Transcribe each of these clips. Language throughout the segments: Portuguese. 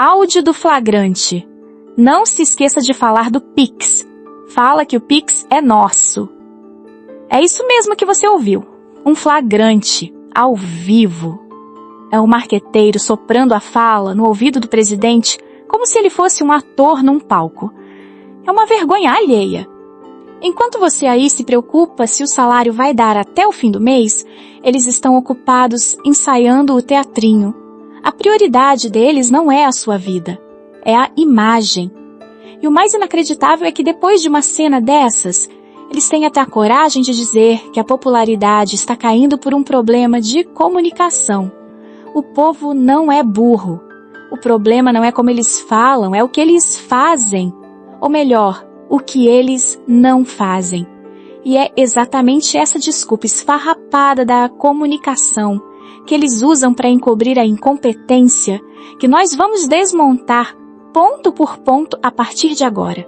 Áudio do flagrante. Não se esqueça de falar do Pix. Fala que o Pix é nosso. É isso mesmo que você ouviu. Um flagrante, ao vivo. É o marqueteiro soprando a fala no ouvido do presidente como se ele fosse um ator num palco. É uma vergonha alheia. Enquanto você aí se preocupa se o salário vai dar até o fim do mês, eles estão ocupados ensaiando o teatrinho. A prioridade deles não é a sua vida, é a imagem. E o mais inacreditável é que depois de uma cena dessas, eles têm até a coragem de dizer que a popularidade está caindo por um problema de comunicação. O povo não é burro. O problema não é como eles falam, é o que eles fazem. Ou melhor, o que eles não fazem. E é exatamente essa desculpa esfarrapada da comunicação que eles usam para encobrir a incompetência que nós vamos desmontar ponto por ponto a partir de agora.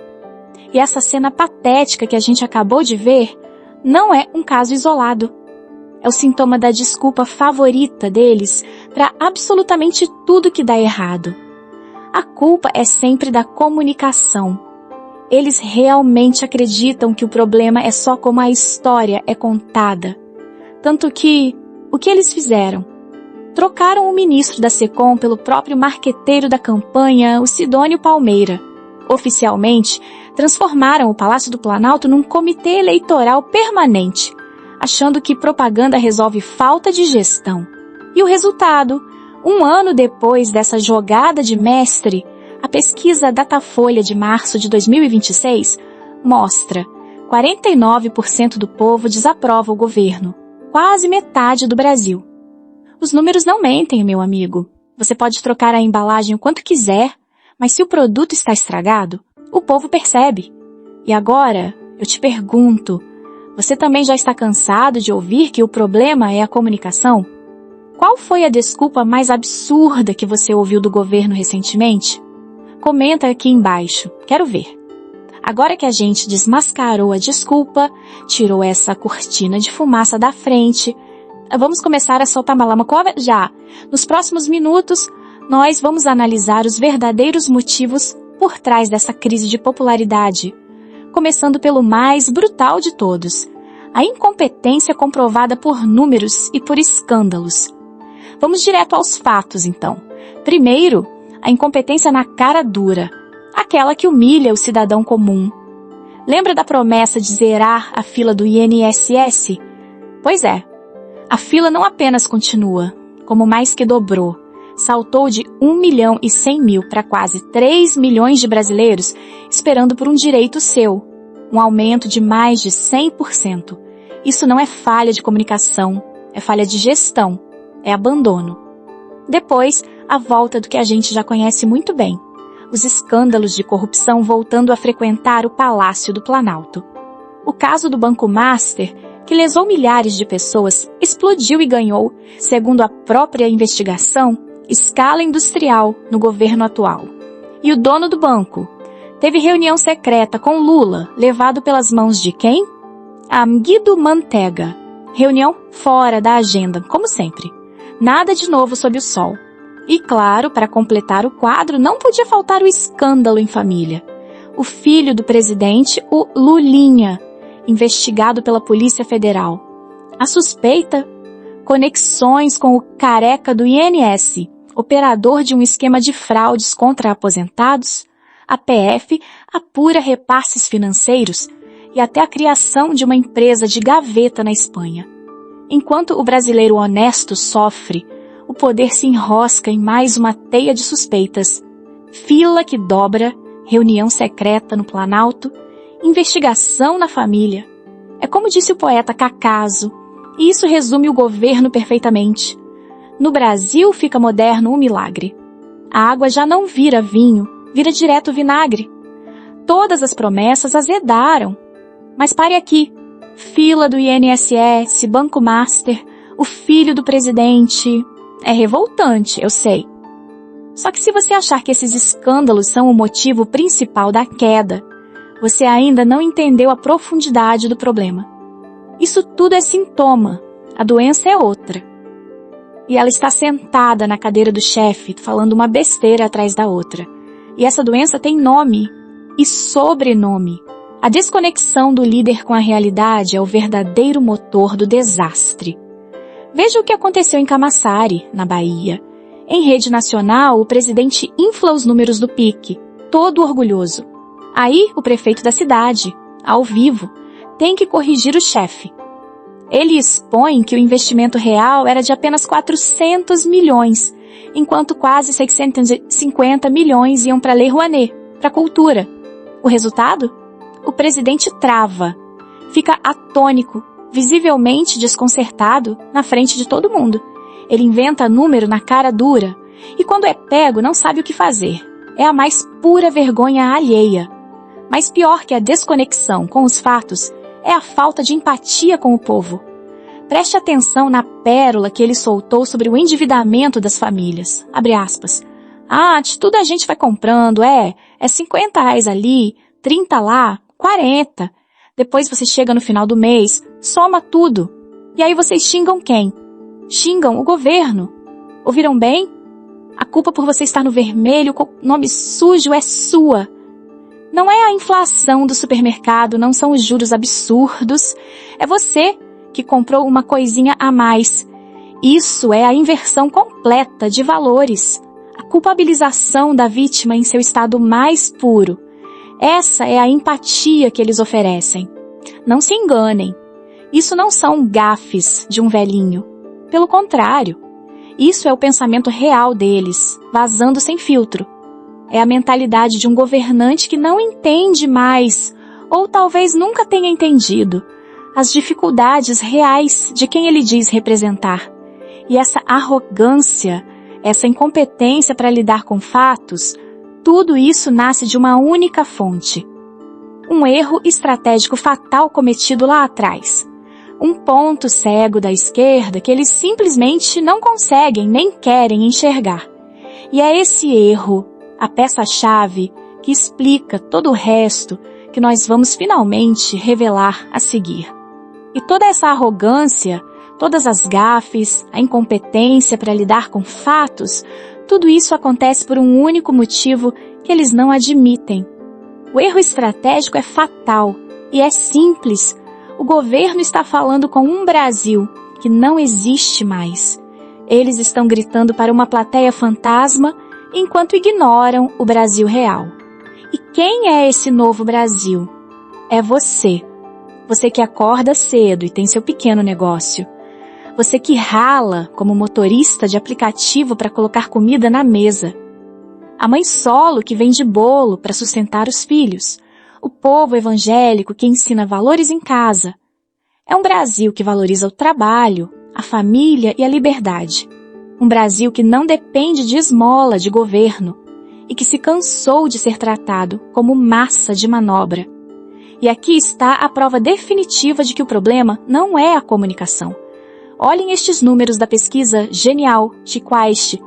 E essa cena patética que a gente acabou de ver não é um caso isolado. É o sintoma da desculpa favorita deles para absolutamente tudo que dá errado. A culpa é sempre da comunicação. Eles realmente acreditam que o problema é só como a história é contada. Tanto que, o que eles fizeram? Trocaram o ministro da SECOM pelo próprio marqueteiro da campanha, o Sidônio Palmeira. Oficialmente, transformaram o Palácio do Planalto num comitê eleitoral permanente, achando que propaganda resolve falta de gestão. E o resultado? Um ano depois dessa jogada de mestre, a pesquisa Datafolha de março de 2026 mostra 49% do povo desaprova o governo, quase metade do Brasil. Os números não mentem, meu amigo. Você pode trocar a embalagem o quanto quiser, mas se o produto está estragado, o povo percebe. E agora, eu te pergunto, você também já está cansado de ouvir que o problema é a comunicação? Qual foi a desculpa mais absurda que você ouviu do governo recentemente? Comenta aqui embaixo, quero ver. Agora que a gente desmascarou a desculpa, tirou essa cortina de fumaça da frente, vamos começar a soltar malamacova já. Nos próximos minutos, nós vamos analisar os verdadeiros motivos por trás dessa crise de popularidade, começando pelo mais brutal de todos, a incompetência comprovada por números e por escândalos. Vamos direto aos fatos, então. Primeiro, a incompetência na cara dura, aquela que humilha o cidadão comum. Lembra da promessa de zerar a fila do INSS? Pois é, a fila não apenas continua, como mais que dobrou. Saltou de 1.100.000 para quase 3 milhões de brasileiros esperando por um direito seu, um aumento de mais de 100%. Isso não é falha de comunicação, é falha de gestão, é abandono. Depois, a volta do que a gente já conhece muito bem, os escândalos de corrupção voltando a frequentar o Palácio do Planalto. O caso do Banco Master, que lesou milhares de pessoas, explodiu e ganhou, segundo a própria investigação, escala industrial no governo atual. E o dono do banco teve reunião secreta com Lula, levado pelas mãos de quem? Guido Mantega. Reunião fora da agenda, como sempre. Nada de novo sob o sol. E claro, para completar o quadro, não podia faltar o escândalo em família. O filho do presidente, o Lulinha, investigado pela Polícia Federal. A suspeita? Conexões com o careca do INS, operador de um esquema de fraudes contra aposentados. A PF apura repasses financeiros e até a criação de uma empresa de gaveta na Espanha. Enquanto o brasileiro honesto sofre, o poder se enrosca em mais uma teia de suspeitas. Fila que dobra, reunião secreta no Planalto, investigação na família. É como disse o poeta Cacaso, e isso resume o governo perfeitamente. No Brasil fica moderno um milagre. A água já não vira vinho, vira direto vinagre. Todas as promessas azedaram. Mas pare aqui. Fila do INSS, Banco Master, o filho do presidente. É revoltante, eu sei. Só que se você achar que esses escândalos são o motivo principal da queda, você ainda não entendeu a profundidade do problema. Isso tudo é sintoma, a doença é outra. e ela está sentada na cadeira do chefe, falando uma besteira atrás da outra. E essa doença tem nome e sobrenome. A desconexão do líder com a realidade é o verdadeiro motor do desastre. Veja o que aconteceu em Camaçari, na Bahia. Em rede nacional, o presidente infla os números do PIC, todo orgulhoso. Aí, o prefeito da cidade, ao vivo, tem que corrigir o chefe. Ele expõe que o investimento real era de apenas 400 milhões, enquanto quase 650 milhões iam para a Lei Rouanet, para a cultura. O resultado? O presidente trava, fica atônico, visivelmente desconcertado na frente de todo mundo. Ele inventa número na cara dura e quando é pego não sabe o que fazer. É a mais pura vergonha alheia. Mas pior que a desconexão com os fatos é a falta de empatia com o povo. Preste atenção na pérola que ele soltou sobre o endividamento das famílias. Abre aspas. De tudo a gente vai comprando, é R$50 ali, 30 lá, 40. Depois você chega no final do mês, soma tudo. E aí vocês xingam quem? Xingam o governo. Ouviram bem? A culpa por você estar no vermelho com nome sujo é sua. Não é a inflação do supermercado, não são os juros absurdos. É você que comprou uma coisinha a mais. Isso é a inversão completa de valores. A culpabilização da vítima em seu estado mais puro. Essa é a empatia que eles oferecem. Não se enganem. Isso não são gafes de um velhinho. Pelo contrário, isso é o pensamento real deles, vazando sem filtro. É a mentalidade de um governante que não entende mais, ou talvez nunca tenha entendido, as dificuldades reais de quem ele diz representar. E essa arrogância, essa incompetência para lidar com fatos, tudo isso nasce de uma única fonte. Um erro estratégico fatal cometido lá atrás. Um ponto cego da esquerda que eles simplesmente não conseguem nem querem enxergar. E é esse erro, a peça-chave, que explica todo o resto que nós vamos finalmente revelar a seguir. E toda essa arrogância, todas as gafes, a incompetência para lidar com fatos, tudo isso acontece por um único motivo que eles não admitem. O erro estratégico é fatal e é simples. O governo está falando com um Brasil que não existe mais. Eles estão gritando para uma plateia fantasma enquanto ignoram o Brasil real. E quem é esse novo Brasil? É você. Você que acorda cedo e tem seu pequeno negócio. Você que rala como motorista de aplicativo para colocar comida na mesa. A mãe solo que vende bolo para sustentar os filhos. O povo evangélico que ensina valores em casa. É um Brasil que valoriza o trabalho, a família e a liberdade. Um Brasil que não depende de esmola de governo e que se cansou de ser tratado como massa de manobra. E aqui está a prova definitiva de que o problema não é a comunicação. Olhem estes números da pesquisa genial de Quaist.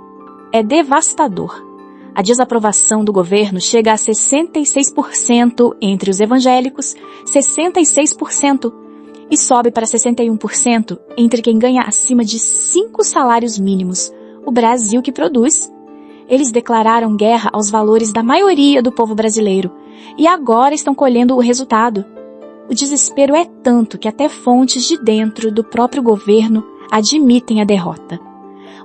É devastador. A desaprovação do governo chega a 66% entre os evangélicos, 66%, e sobe para 61% entre quem ganha acima de 5 salários mínimos, o Brasil que produz. Eles declararam guerra aos valores da maioria do povo brasileiro e agora estão colhendo o resultado. O desespero é tanto que até fontes de dentro do próprio governo admitem a derrota.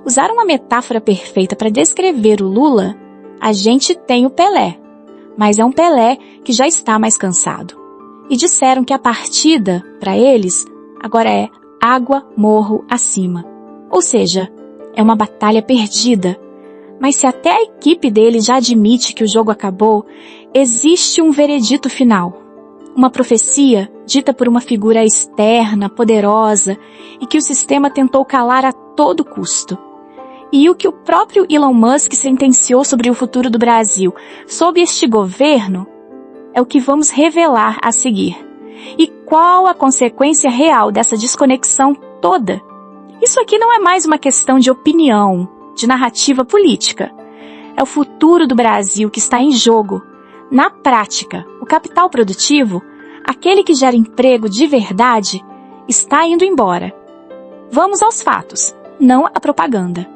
Usar uma metáfora perfeita para descrever o Lula, a gente tem o Pelé, mas é um Pelé que já está mais cansado. E disseram que a partida, para eles, agora é água, morro, acima. Ou seja, é uma batalha perdida. Mas se até a equipe dele já admite que o jogo acabou, existe um veredito final. Uma profecia dita por uma figura externa, poderosa, e que o sistema tentou calar a todo custo. E o que o próprio Elon Musk sentenciou sobre o futuro do Brasil sob este governo é o que vamos revelar a seguir. E qual a consequência real dessa desconexão toda? Isso aqui não é mais uma questão de opinião, de narrativa política. É o futuro do Brasil que está em jogo. Na prática, o capital produtivo, aquele que gera emprego de verdade, está indo embora. Vamos aos fatos. não a propaganda.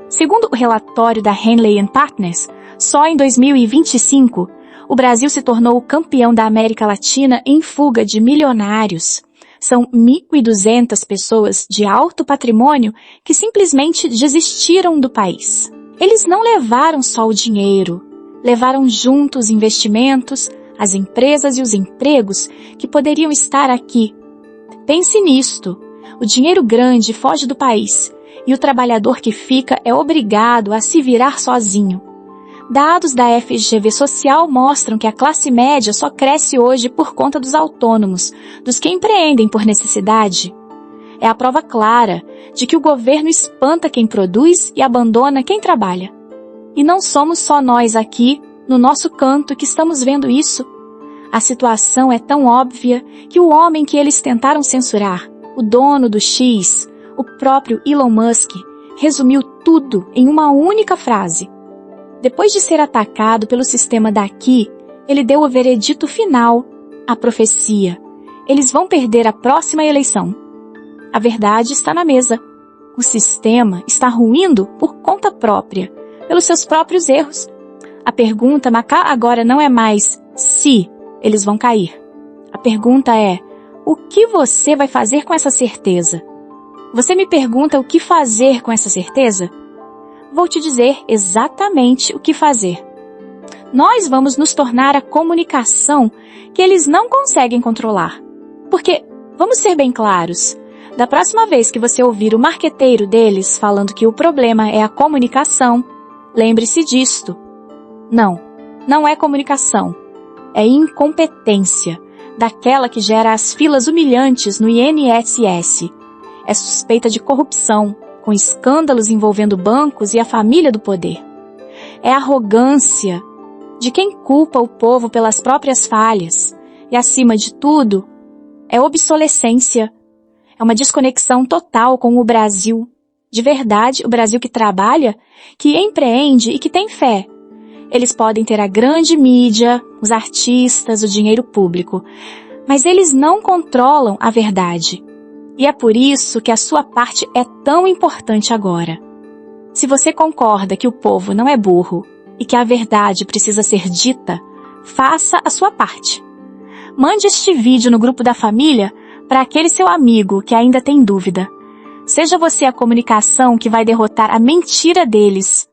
Segundo o relatório da Henley Partners, só em 2025, o Brasil se tornou o campeão da América Latina em fuga de milionários. São 1.200 pessoas de alto patrimônio que simplesmente desistiram do país. Eles não levaram só o dinheiro, levaram junto os investimentos, as empresas e os empregos que poderiam estar aqui. Pense nisto. O dinheiro grande foge do país e o trabalhador que fica é obrigado a se virar sozinho. Dados da FGV Social mostram que a classe média só cresce hoje por conta dos autônomos, dos que empreendem por necessidade. É a prova clara de que o governo espanta quem produz e abandona quem trabalha. E não somos só nós aqui, no nosso canto, que estamos vendo isso. A situação é tão óbvia que o homem que eles tentaram censurar, o dono do X, o próprio Elon Musk, resumiu tudo em uma única frase. Depois de ser atacado pelo sistema daqui, ele deu o veredito final, a profecia. Eles vão perder a próxima eleição. A verdade está na mesa. O sistema está ruindo por conta própria, pelos seus próprios erros. A pergunta agora não é mais se eles vão cair. A pergunta é, o que você vai fazer com essa certeza? Você me pergunta o que fazer com essa certeza? Vou te dizer exatamente o que fazer. Nós vamos nos tornar a comunicação que eles não conseguem controlar. Porque, vamos ser bem claros, da próxima vez que você ouvir o marqueteiro deles falando que o problema é a comunicação, lembre-se disto. Não é comunicação. É incompetência, daquela que gera as filas humilhantes no INSS. É suspeita de corrupção, com escândalos envolvendo bancos e a família do poder. É arrogância de quem culpa o povo pelas próprias falhas. E, acima de tudo, é obsolescência. É uma desconexão total com o Brasil. De verdade, o Brasil que trabalha, que empreende e que tem fé. Eles podem ter a grande mídia, os artistas, o dinheiro público, mas eles não controlam a verdade. E é por isso que a sua parte é tão importante agora. Se você concorda que o povo não é burro e que a verdade precisa ser dita, faça a sua parte. Mande este vídeo no grupo da família para aquele seu amigo que ainda tem dúvida. Seja você a comunicação que vai derrotar a mentira deles